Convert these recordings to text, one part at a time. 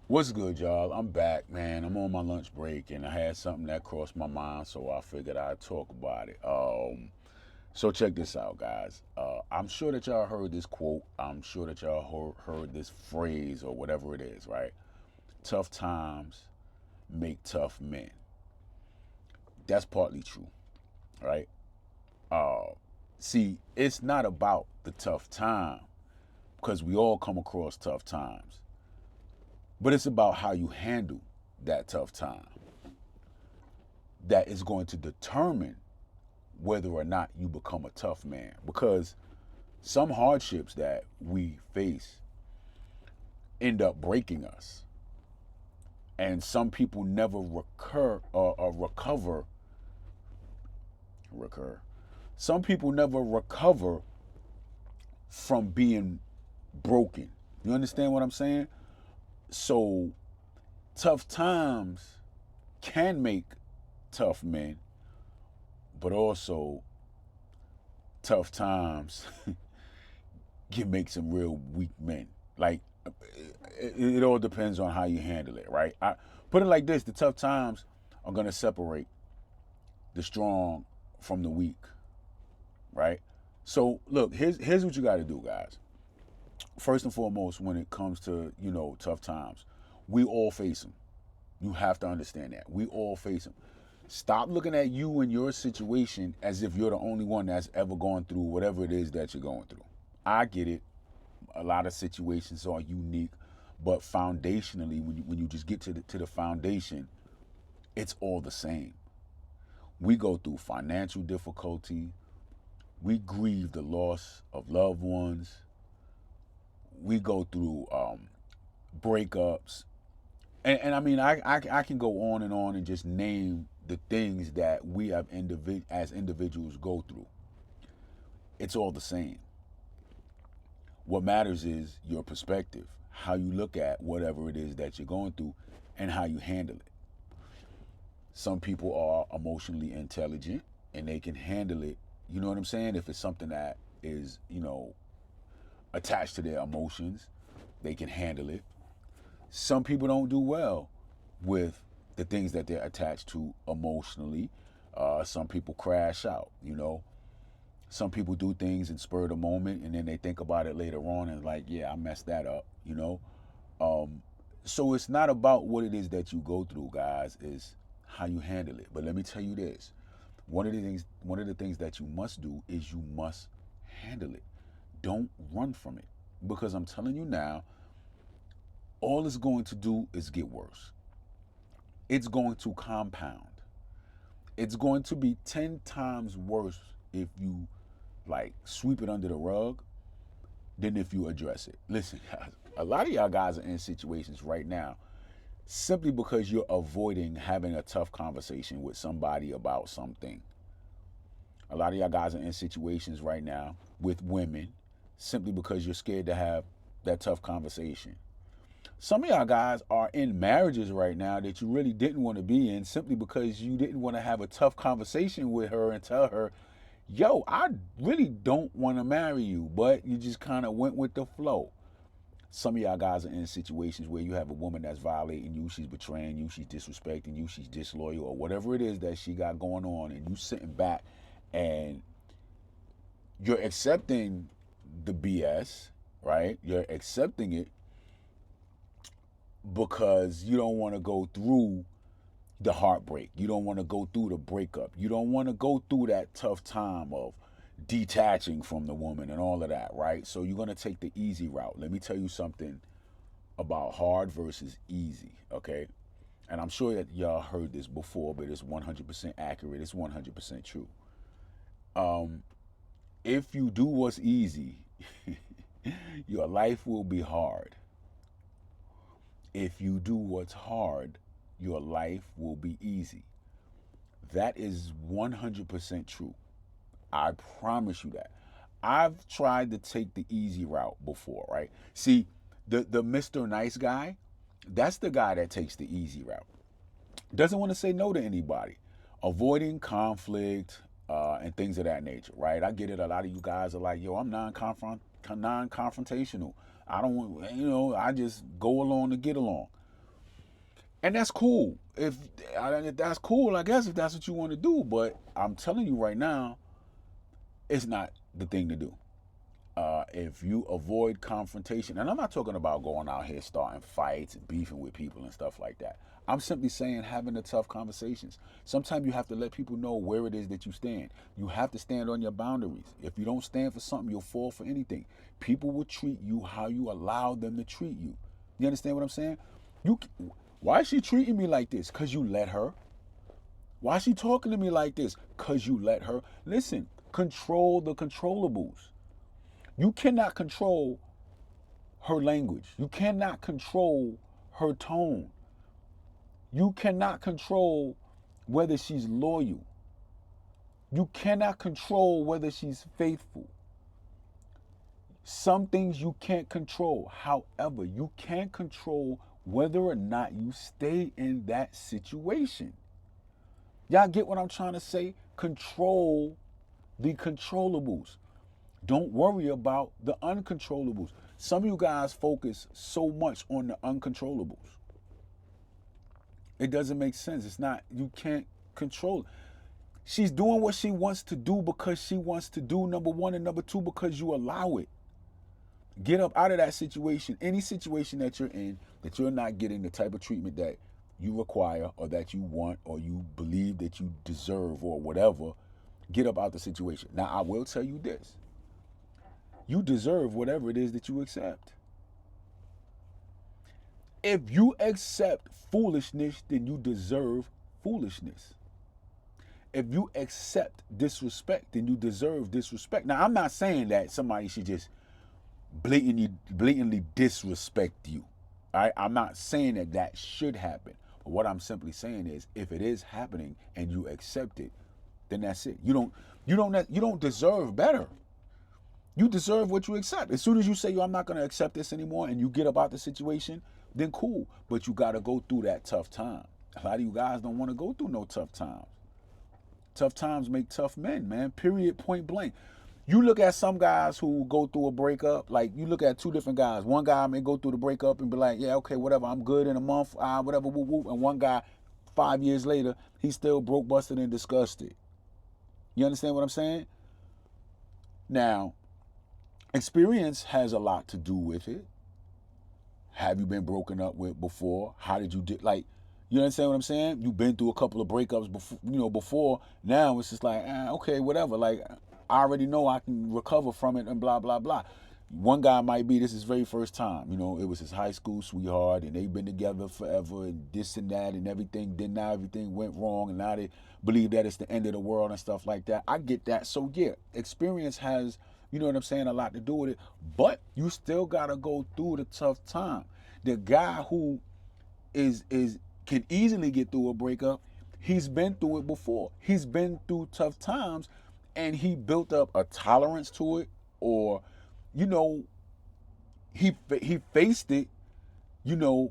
What's good, y'all? I'm back, man. I'm on my lunch break, and I had something that crossed my mind, so I figured I'd talk about it. So check this out, guys. I'm sure that y'all heard this quote. I'm sure that y'all heard this phrase or whatever it is, right? Tough times make tough men. That's partly true, right? Uh, See, it's not about the tough time because we all come across tough times, but it's about how you handle that tough time that is going to determine whether or not you become a tough man. Because some hardships that we face end up breaking us, and some people never recur. Some people never recover from being broken. You understand what I'm saying? So tough times can make tough men, but also tough times can make some real weak men. Like it all depends on how you handle it, right? I put it like this: the tough times are gonna separate the strong from the weak, right? So look, here's what you got to do, guys. First and foremost, when it comes to tough times, we all face them. You have to understand that we all face them. Stop looking at you and your situation as if you're the only one that's ever gone through whatever it is that you're going through. I get it. A lot of situations are unique, but foundationally, when you just get to the foundation, it's all the same. We go through financial difficulty, we grieve the loss of loved ones, we go through breakups, and I mean I can go on and just name the things that we have as individuals go through. It's all the same. What matters is your perspective, how you look at whatever it is that you're going through, and how you handle it. Some people are emotionally intelligent and they can handle it. You know what I'm saying? If it's something that is, attached to their emotions, they can handle it. Some people don't do well with the things that they're attached to emotionally. Some people crash out. Some people do things in spur of the moment and then they think about it later on and like, yeah, I messed that up. So it's not about what it is that you go through, guys, is how you handle it. But let me tell you this. One of the things that you must do is you must handle it. Don't run from it. Because I'm telling you now, all it's going to do is get worse. It's going to compound. It's going to be 10 times worse if you like sweep it under the rug than if you address it. Listen, guys, a lot of y'all guys are in situations right now simply because you're avoiding having a tough conversation with somebody about something. A lot of y'all guys are in situations right now with women simply because you're scared to have that tough conversation. Some of y'all guys are in marriages right now that you really didn't want to be in simply because you didn't want to have a tough conversation with her and tell her, yo, I really don't want to marry you, but you just kind of went with the flow. Some of y'all guys are in situations where you have a woman that's violating you, she's betraying you, she's disrespecting you, she's disloyal, or whatever it is that she got going on, and you sitting back and you're accepting the BS, right? You're accepting it because you don't want to go through the heartbreak. You don't want to go through the breakup. You don't want to go through that tough time of detaching from the woman and all of that, right? So you're going to take the easy route. Let me tell you something about hard versus easy, okay? And I'm sure that y'all heard this before, but it's 100% accurate. It's 100% true. Um, if you do what's easy, your life will be hard. If you do what's hard, your life will be easy. That is 100% true. I promise you that. I've tried to take the easy route before, right? See, the Mr. Nice guy, that's the guy that takes the easy route. Doesn't want to say no to anybody, avoiding conflict and things of that nature, right? I get it. A lot of you guys are like, yo, I'm non-confrontational. I don't want, I just go along to get along. And that's cool. If that's cool, I guess if that's what you want to do. But I'm telling you right now, it's not the thing to do. If you avoid confrontation, and I'm not talking about going out here starting fights and beefing with people and stuff like that. I'm simply saying having the tough conversations. Sometimes you have to let people know where it is that you stand. You have to stand on your boundaries. If you don't stand for something, you'll fall for anything. People will treat you how you allow them to treat you. You understand what I'm saying? You, why is she treating me like this? Because you let her. Why is she talking to me like this? Because you let her. Listen, control the controllables. You cannot control her language. You cannot control her tone. You cannot control whether she's loyal. You cannot control whether she's faithful. Some things you can't control. However, you can control whether or not you stay in that situation. Y'all get what I'm trying to say? Control the controllables. Don't worry about the uncontrollables. Some of you guys focus so much on the uncontrollables. It doesn't make sense. It's not, you can't control it. She's doing what she wants to do because she wants to do, number one, and number two, because you allow it. Get up out of that situation. Any situation that you're in that you're not getting the type of treatment that you require or that you want or you believe that you deserve or whatever, get up out the situation. Now, I will tell you this. You deserve whatever it is that you accept. If you accept foolishness, then you deserve foolishness. If you accept disrespect, then you deserve disrespect. Now, I'm not saying that somebody should just blatantly disrespect you. All right? I'm not saying that that should happen. But what I'm simply saying is, if it is happening and you accept it, then that's it. You don't deserve better. You deserve what you accept. As soon as you say, yo, I'm not going to accept this anymore, and you get about the situation, then cool. But you got to go through that tough time. A lot of you guys don't want to go through no tough times. Tough times make tough men, man. Period, point blank. You look at some guys who go through a breakup, like you look at two different guys. One guy may go through the breakup and be like, yeah, okay, whatever, I'm good in a month, whatever, whoop, whoop. And one guy, 5 years later, he's still broke, busted, and disgusted. You understand what I'm saying? Now, experience has a lot to do with it. Have you been broken up with before? How did you do? Like, you understand what I'm saying? You've been through a couple of breakups before. Now it's just like, okay, whatever. Like, I already know I can recover from it and blah, blah, blah. One guy might be, this is his very first time. It was his high school sweetheart and they've been together forever and this and that and everything. Then now everything went wrong and now they believe that it's the end of the world and stuff like that. I get that. So yeah, experience has, you know what I'm saying, a lot to do with it. But you still got to go through the tough time. The guy who can easily get through a breakup, he's been through it before. He's been through tough times and he built up a tolerance to it, or he faced it,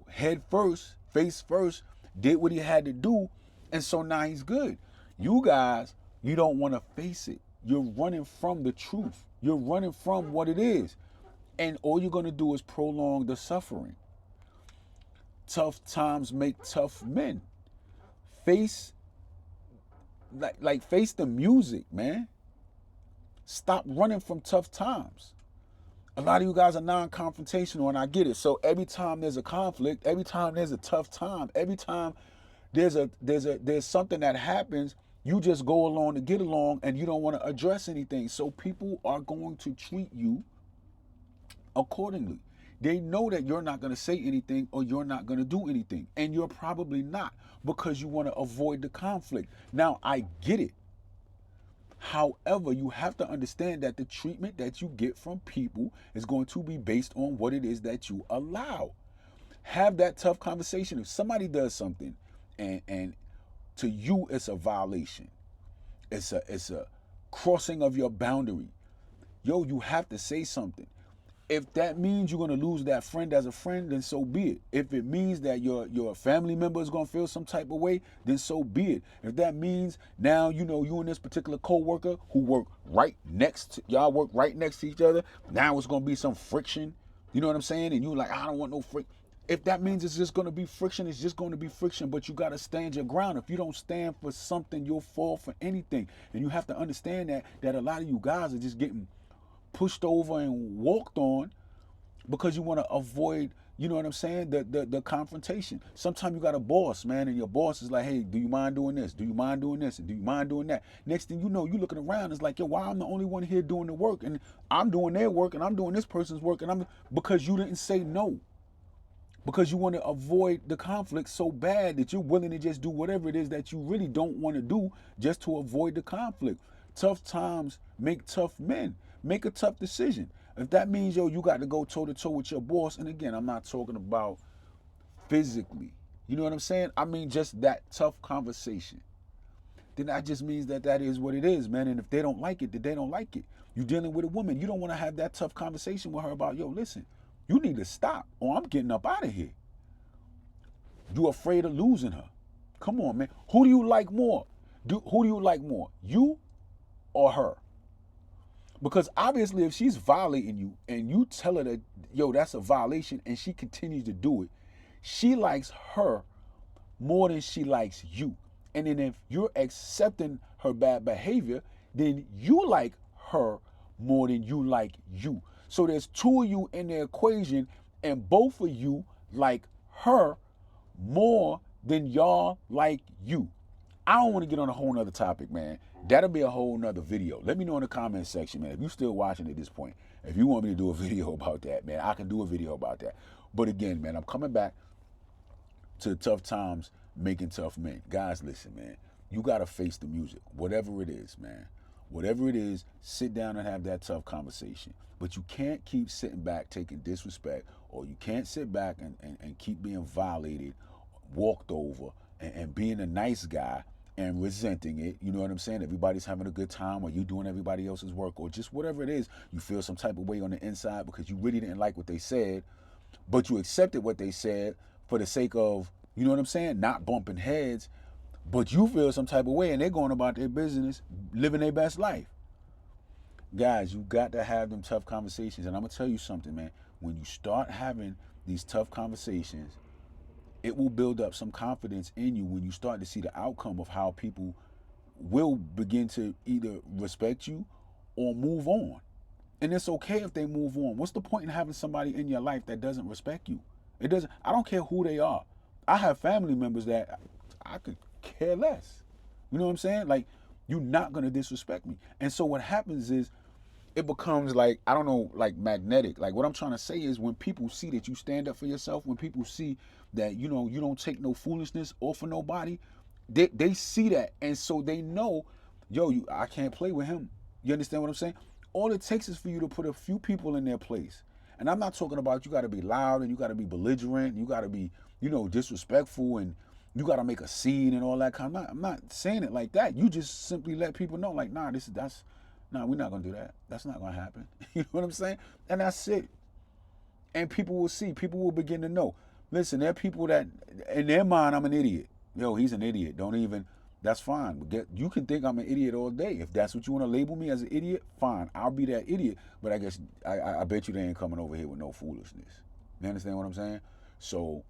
head first, face first, did what he had to do, and so now he's good. You guys, you don't want to face it. You're running from the truth. You're running from what it is. And all you're going to do is prolong the suffering. Tough times make tough men. Face the music, man. Stop running from tough times. A lot of you guys are non-confrontational, and I get it. So every time there's a conflict, every time there's a tough time, every time there's something that happens, you just go along to get along, and you don't want to address anything. So people are going to treat you accordingly. They know that you're not going to say anything or you're not going to do anything, and you're probably not, because you want to avoid the conflict. Now, I get it. However, you have to understand that the treatment that you get from people is going to be based on what it is that you allow. Have that tough conversation. If somebody does something and to you it's a violation, it's a crossing of your boundary, you have to say something. If that means you're going to lose that friend as a friend, then so be it. If it means that your family member is going to feel some type of way, then so be it. If that means now, you and this particular coworker who work right next to each other, now it's going to be some friction, you know what I'm saying? And you're like, I don't want no friction. If that means it's just going to be friction, it's just going to be friction, but you got to stand your ground. If you don't stand for something, you'll fall for anything. And you have to understand that a lot of you guys are just getting pushed over and walked on because you want to avoid, you know what I'm saying, the confrontation. Sometimes you got a boss, man, and your boss is like, hey, do you mind doing this? Do you mind doing this? And do you mind doing that? Next thing you know, you looking around, it's like, yo, why I'm the only one here doing the work, and I'm doing their work, and I'm doing this person's work, and I'm because you didn't say no. Because you want to avoid the conflict so bad that you're willing to just do whatever it is that you really don't want to do just to avoid the conflict. Tough times make tough men. Make a tough decision. If that means, yo, you got to go toe to toe with your boss, and again, I'm not talking about physically. You know what I'm saying? I mean, just that tough conversation. Then that just means that is what it is, man. And if they don't like it, then they don't like it. You're dealing with a woman. You don't want to have that tough conversation with her about, yo, listen, you need to stop or I'm getting up out of here. You afraid of losing her. Come on, man. Who do you like more? Who do you like more? You or her? Because obviously if she's violating you and you tell her that, yo, that's a violation and she continues to do it, she likes her more than she likes you. And then if you're accepting her bad behavior, then you like her more than you like you. So there's two of you in the equation, and both of you like her more than y'all like you. I don't want to get on a whole nother topic, man. That'll be a whole nother video. Let me know in the comment section, man, if you're still watching at this point. If you want me to do a video about that, man, I can do a video about that. But again, man, I'm coming back to tough times making tough men. Guys, listen, man. You got to face the music, whatever it is, man. Whatever it is, sit down and have that tough conversation. But you can't keep sitting back taking disrespect, or you can't sit back and keep being violated, walked over, and being a nice guy and resenting it. You know what I'm saying? Everybody's having a good time, or you doing everybody else's work, or just whatever it is. You feel some type of way on the inside because you really didn't like what they said, but you accepted what they said for the sake of, you know what I'm saying, not bumping heads. But you feel some type of way and they're going about their business, living their best life. Guys, you got to have them tough conversations. And I'm going to tell you something, man. When you start having these tough conversations, it will build up some confidence in you when you start to see the outcome of how people will begin to either respect you or move on. And it's okay if they move on. What's the point in having somebody in your life that doesn't respect you? It doesn't. I don't care who they are. I have family members that I could care less. You know what I'm saying? Like, you're not going to disrespect me. And so what happens is it becomes like, I don't know, like magnetic. Like, what I'm trying to say is when people see that you stand up for yourself, when people see that, you know, you don't take no foolishness or for nobody, they see that. And so they know, yo, I can't play with him. You understand what I'm saying? All it takes is for you to put a few people in their place. And I'm not talking about you got to be loud and you got to be belligerent, you got to be, you know, disrespectful and you got to make a scene and all that kind of. I'm not saying it like that. You just simply let people know, like, nah, we're not gonna do that. That's not gonna happen. You know what I'm saying? And that's it. And people will see. People will begin to know. Listen, there are people that, in their mind, I'm an idiot. Yo, he's an idiot. Don't even. That's fine. You can think I'm an idiot all day. If that's what you want to label me as an idiot, fine. I'll be that idiot. But I guess I bet you they ain't coming over here with no foolishness. You understand what I'm saying? So,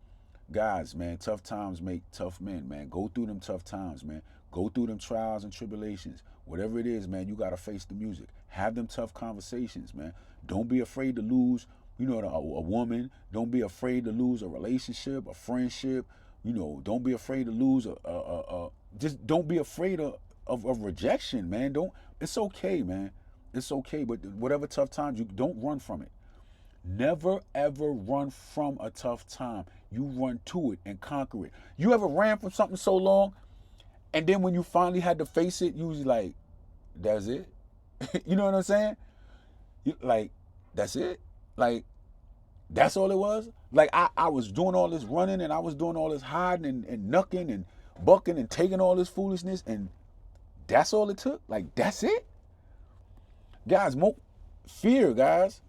guys, man, tough times make tough men, man. Go through them tough times, man. Go through them trials and tribulations. Whatever it is, man, you got to face the music. Have them tough conversations, man. Don't be afraid to lose, you know, a woman. Don't be afraid to lose a relationship, a friendship. You know, don't be afraid to lose just don't be afraid of rejection, man. It's okay, man. It's okay. But whatever tough times, you don't run from it. Never ever run from a tough time. You run to it and conquer it. You ever ran from something so long, and then when you finally had to face it, you was like, that's it? You know what I'm saying? Like, that's it? Like, that's all it was? Like, I was doing all this running and I was doing all this hiding and knucking and bucking and taking all this foolishness, and that's all it took? Like, that's it? Guys, fear, guys.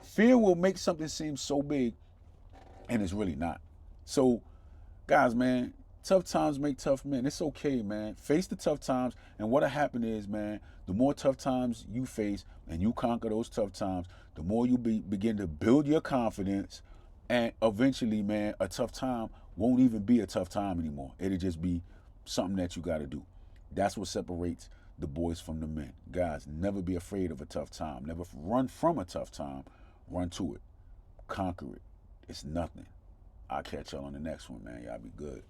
Fear will make something seem so big, and it's really not. So, guys, man, tough times make tough men. It's okay, man. Face the tough times, and what'll happen is, man, the more tough times you face and you conquer those tough times, the more you begin to build your confidence, And eventually, man, a tough time won't even be a tough time anymore. It'll just be something that you got to do. That's what separates the boys from the men. Guys, never be afraid of a tough time. Never run from a tough time. Run to it. Conquer it. It's nothing. I'll catch y'all on the next one, man. Y'all be good.